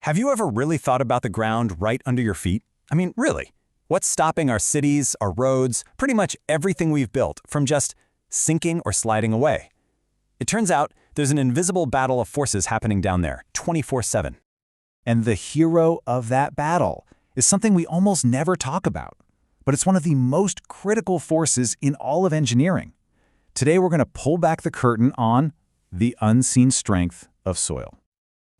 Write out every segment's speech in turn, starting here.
Have you ever really thought about the ground right under your feet? I mean, really. What's stopping our cities, our roads, pretty much everything we've built from just sinking or sliding away? It turns out there's an invisible battle of forces happening down there, 24/7. And the hero of that battle is something we almost never talk about, but it's one of the most critical forces in all of engineering. Today we're going to pull back the curtain on the unseen strength of soil.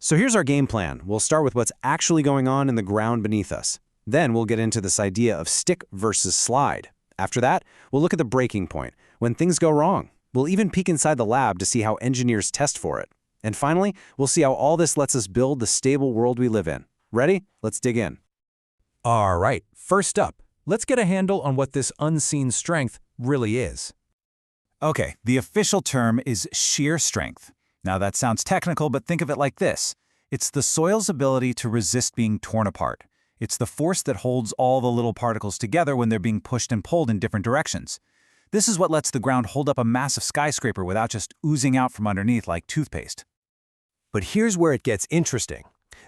So here's our game plan. We'll start with what's actually going on in the ground beneath us. Then we'll get into this idea of stick versus slide. After that, we'll look at the breaking point, when things go wrong. We'll even peek inside the lab to see how engineers test for it. And finally, we'll see how all this lets us build the stable world we live in. Ready? Let's dig in. All right, first up, let's get a handle on what this unseen strength really is. Okay, the official term is shear strength. Now that sounds technical, but think of it like this. It's the soil's ability to resist being torn apart. It's the force that holds all the little particles together when they're being pushed and pulled in different directions. This is what lets the ground hold up a massive skyscraper without just oozing out from underneath like toothpaste. But here's where it gets interesting.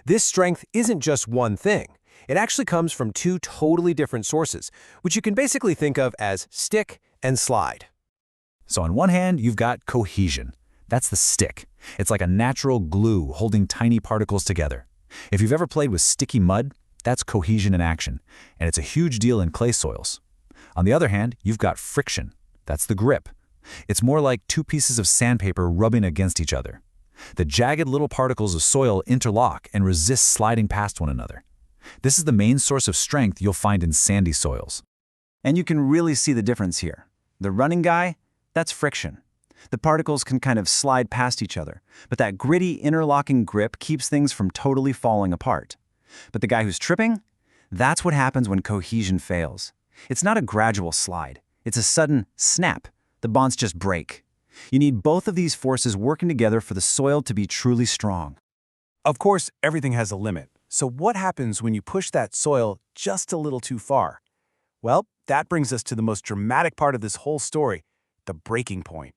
This strength isn't just one thing. It actually comes from two totally different sources, which you can basically think of as stick and slide. So on one hand, you've got cohesion. That's the stick. It's like a natural glue holding tiny particles together. If you've ever played with sticky mud, that's cohesion in action, and it's a huge deal in clay soils. On the other hand, you've got friction. That's the grip. It's more like two pieces of sandpaper rubbing against each other. The jagged little particles of soil interlock and resist sliding past one another. This is the main source of strength you'll find in sandy soils. And you can really see the difference here. The running guy, that's friction. The particles can kind of slide past each other, but that gritty interlocking grip keeps things from totally falling apart. But the guy who's tripping, that's what happens when cohesion fails. It's not a gradual slide. It's a sudden snap. The bonds just break. You need both of these forces working together for the soil to be truly strong. Of course, everything has a limit. So what happens when you push that soil just a little too far? Well, that brings us to the most dramatic part of this whole story, the breaking point.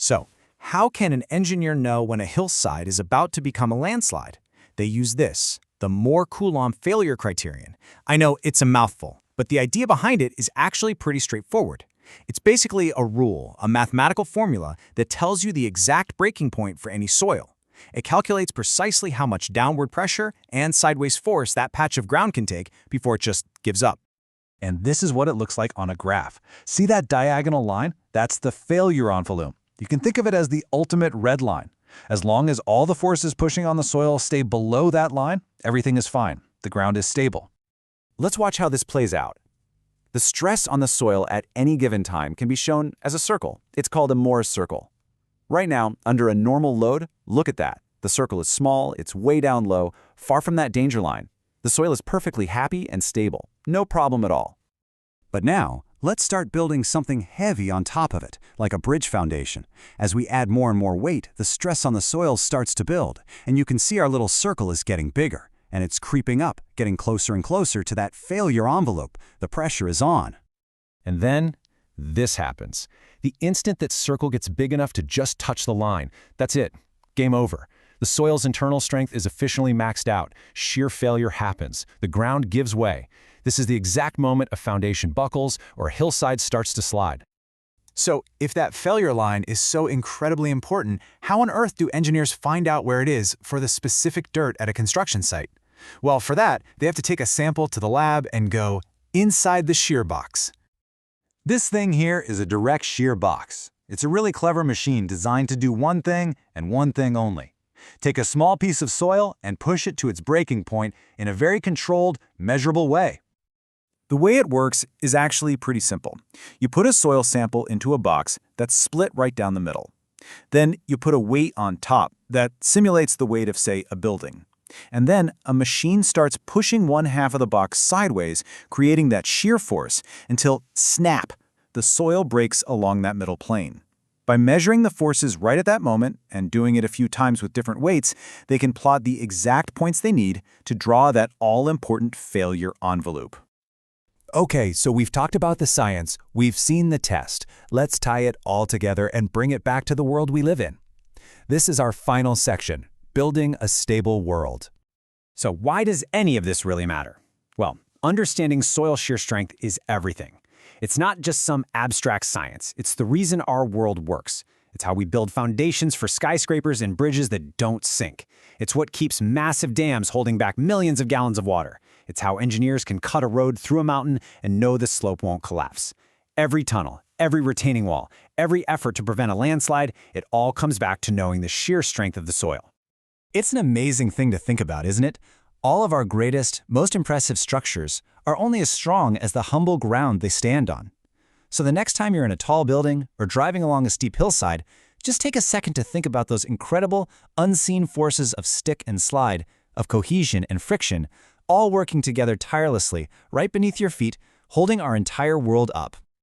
So, how can an engineer know when a hillside is about to become a landslide? They use this, the Mohr-Coulomb failure criterion. I know it's a mouthful, but the idea behind it is actually pretty straightforward. It's basically a rule, a mathematical formula that tells you the exact breaking point for any soil. It calculates precisely how much downward pressure and sideways force that patch of ground can take before it just gives up. And this is what it looks like on a graph. See that diagonal line? That's the failure envelope. You can think of it as the ultimate red line. As long as all the forces pushing on the soil stay below that line, everything is fine. The ground is stable. Let's watch how this plays out. The stress on the soil at any given time can be shown as a circle. It's called a Mohr's circle. Right now, under a normal load, look at that. The circle is small, it's way down low, far from that danger line. The soil is perfectly happy and stable. No problem at all. But now, let's start building something heavy on top of it, like a bridge foundation. As we add more and more weight, the stress on the soil starts to build, and you can see our little circle is getting bigger, and it's creeping up, getting closer and closer to that failure envelope. The pressure is on. And then, this happens. The instant that circle gets big enough to just touch the line, that's it. Game over. The soil's internal strength is officially maxed out. Shear failure happens. The ground gives way. This is the exact moment a foundation buckles or a hillside starts to slide. So, if that failure line is so incredibly important, how on earth do engineers find out where it is for the specific dirt at a construction site? Well, for that, they have to take a sample to the lab and go inside the shear box. This thing here is a direct shear box. It's a really clever machine designed to do one thing and one thing only. Take a small piece of soil and push it to its breaking point in a very controlled, measurable way. The way it works is actually pretty simple. You put a soil sample into a box that's split right down the middle. Then you put a weight on top that simulates the weight of, say, a building. And then a machine starts pushing one half of the box sideways, creating that shear force until, snap, the soil breaks along that middle plane. By measuring the forces right at that moment and doing it a few times with different weights, they can plot the exact points they need to draw that all-important failure envelope. Okay, so we've talked about the science, we've seen the test. Let's tie it all together and bring it back to the world we live in. This is our final section, building a stable world. So why does any of this really matter? Well, understanding soil shear strength is everything. It's not just some abstract science. It's the reason our world works. It's how we build foundations for skyscrapers and bridges that don't sink. It's what keeps massive dams holding back millions of gallons of water. It's how engineers can cut a road through a mountain and know the slope won't collapse. Every tunnel, every retaining wall, every effort to prevent a landslide, it all comes back to knowing the shear strength of the soil. It's an amazing thing to think about, isn't it? All of our greatest, most impressive structures are only as strong as the humble ground they stand on. So the next time you're in a tall building or driving along a steep hillside, just take a second to think about those incredible, unseen forces of stick and slide, of cohesion and friction, all working together tirelessly right beneath your feet, holding our entire world up.